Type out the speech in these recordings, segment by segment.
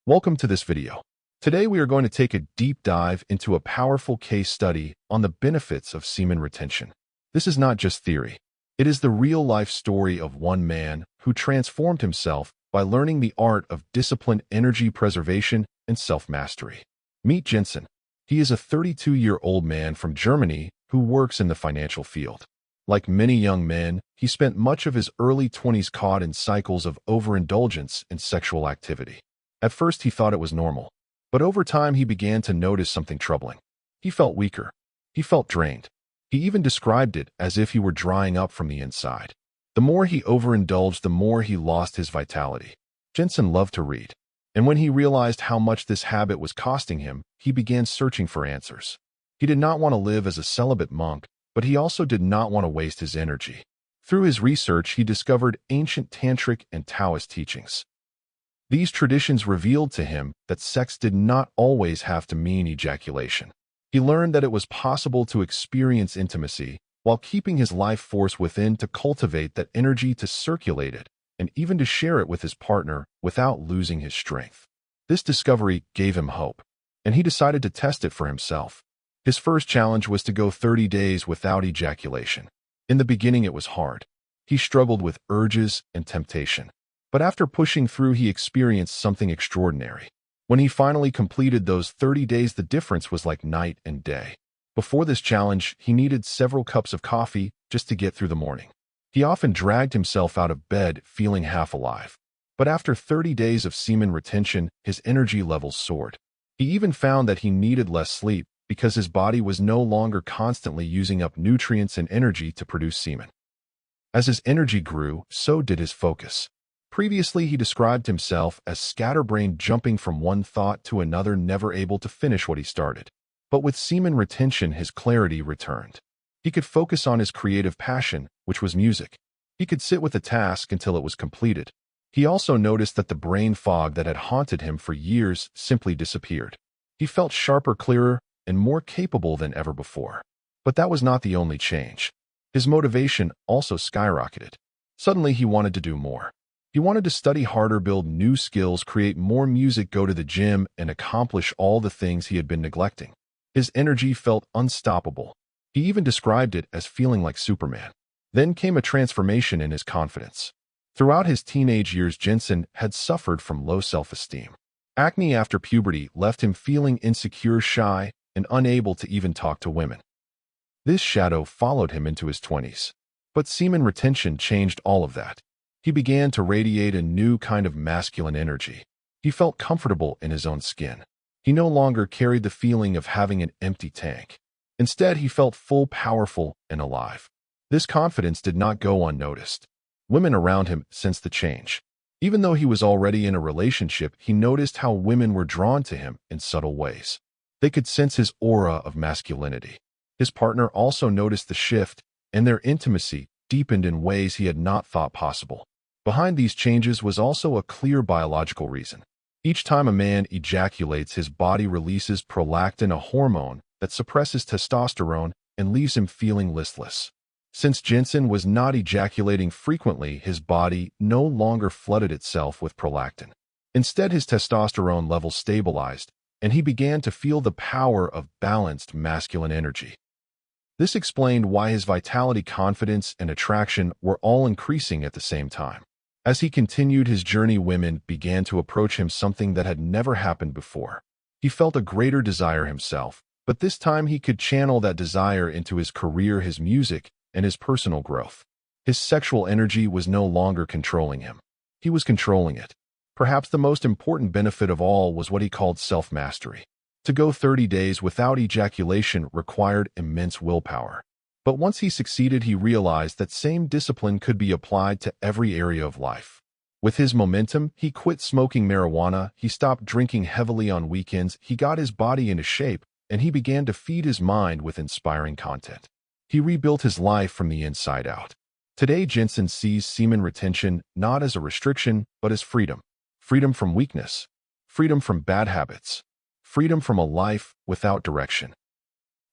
Welcome to this video. Today we are going to take a deep dive into a powerful case study on the benefits of semen retention. This is not just theory. It is the real-life story of one man who transformed himself by learning the art of disciplined energy preservation and self-mastery. Meet Jenson. He is a 32-year-old man from Germany who works in the financial field. Like many young men, he spent much of his early 20s caught in cycles of overindulgence in sexual activity. At first, he thought it was normal, but over time he began to notice something troubling. He felt weaker. He felt drained. He even described it as if he were drying up from the inside. The more he overindulged, the more he lost his vitality. Jenson loved to read, and when he realized how much this habit was costing him, he began searching for answers. He did not want to live as a celibate monk, but he also did not want to waste his energy. Through his research, he discovered ancient tantric and Taoist teachings. These traditions revealed to him that sex did not always have to mean ejaculation. He learned that it was possible to experience intimacy while keeping his life force within, to cultivate that energy, to circulate it, and even to share it with his partner without losing his strength. This discovery gave him hope, and he decided to test it for himself. His first challenge was to go 30 days without ejaculation. In the beginning, it was hard. He struggled with urges and temptation. But after pushing through, he experienced something extraordinary. When he finally completed those 30 days, the difference was like night and day. Before this challenge, he needed several cups of coffee just to get through the morning. He often dragged himself out of bed feeling half alive. But after 30 days of semen retention, his energy levels soared. He even found that he needed less sleep because his body was no longer constantly using up nutrients and energy to produce semen. As his energy grew, so did his focus. Previously, he described himself as scatterbrained, jumping from one thought to another, never able to finish what he started. But with semen retention, his clarity returned. He could focus on his creative passion, which was music. He could sit with a task until it was completed. He also noticed that the brain fog that had haunted him for years simply disappeared. He felt sharper, clearer, and more capable than ever before. But that was not the only change. His motivation also skyrocketed. Suddenly, he wanted to do more. He wanted to study harder, build new skills, create more music, go to the gym, and accomplish all the things he had been neglecting. His energy felt unstoppable. He even described it as feeling like Superman. Then came a transformation in his confidence. Throughout his teenage years, Jenson had suffered from low self-esteem. Acne after puberty left him feeling insecure, shy, and unable to even talk to women. This shadow followed him into his 20s. But semen retention changed all of that. He began to radiate a new kind of masculine energy. He felt comfortable in his own skin. He no longer carried the feeling of having an empty tank. Instead, he felt full, powerful, and alive. This confidence did not go unnoticed. Women around him sensed the change. Even though he was already in a relationship, he noticed how women were drawn to him in subtle ways. They could sense his aura of masculinity. His partner also noticed the shift, and their intimacy deepened in ways he had not thought possible. Behind these changes was also a clear biological reason. Each time a man ejaculates, his body releases prolactin, a hormone that suppresses testosterone and leaves him feeling listless. Since Jenson was not ejaculating frequently, his body no longer flooded itself with prolactin. Instead, his testosterone levels stabilized, and he began to feel the power of balanced masculine energy. This explained why his vitality, confidence, and attraction were all increasing at the same time. As he continued his journey, women began to approach him, something that had never happened before. He felt a greater desire himself, but this time he could channel that desire into his career, his music, and his personal growth. His sexual energy was no longer controlling him. He was controlling it. Perhaps the most important benefit of all was what he called self-mastery. To go 30 days without ejaculation required immense willpower. But once he succeeded, he realized that same discipline could be applied to every area of life. With his momentum, he quit smoking marijuana, he stopped drinking heavily on weekends, he got his body into shape, and he began to feed his mind with inspiring content. He rebuilt his life from the inside out. Today, Jenson sees semen retention not as a restriction, but as freedom. Freedom from weakness. Freedom from bad habits. Freedom from a life without direction.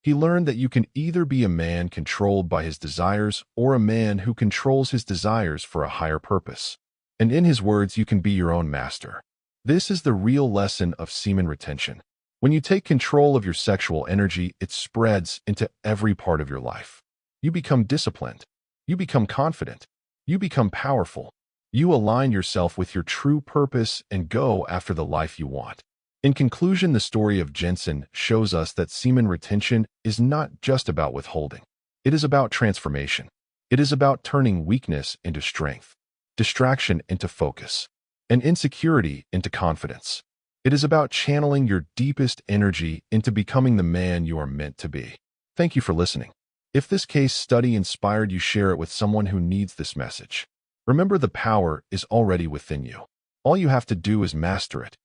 He learned that you can either be a man controlled by his desires or a man who controls his desires for a higher purpose. And in his words, you can be your own master. This is the real lesson of semen retention. When you take control of your sexual energy, it spreads into every part of your life. You become disciplined. You become confident. You become powerful. You align yourself with your true purpose and go after the life you want. In conclusion, the story of Jenson shows us that semen retention is not just about withholding. It is about transformation. It is about turning weakness into strength, distraction into focus, and insecurity into confidence. It is about channeling your deepest energy into becoming the man you are meant to be. Thank you for listening. If this case study inspired you, share it with someone who needs this message. Remember, the power is already within you. All you have to do is master it.